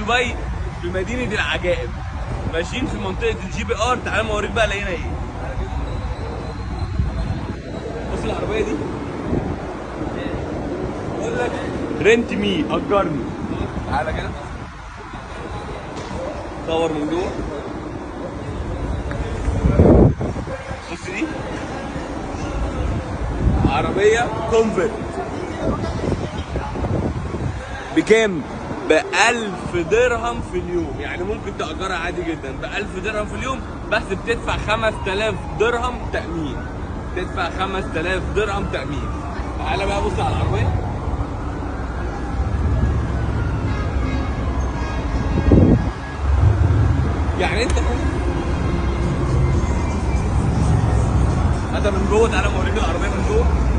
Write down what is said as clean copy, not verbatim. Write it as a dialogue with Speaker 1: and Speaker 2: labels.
Speaker 1: دبي في مدينة العجائب، ماشيين في منطقة الجي بي ار. تعالى ما اوريك بقى لقينا ايه. بص العربية دي بقول لك رنت مي، اجرني. تعالى كده صور من جوه. بص دي عربية كونفرت بكام؟ ب1000 درهم في اليوم، يعني ممكن تأجرها عادي جدا ب1000 درهم في اليوم، بس بتدفع 5000 درهم تأمين. تدفع 5000 درهم تأمين. تعالى بقى بص على العربية. يعني انت هذا من جوه. تعالى اوريك العربية من جوه.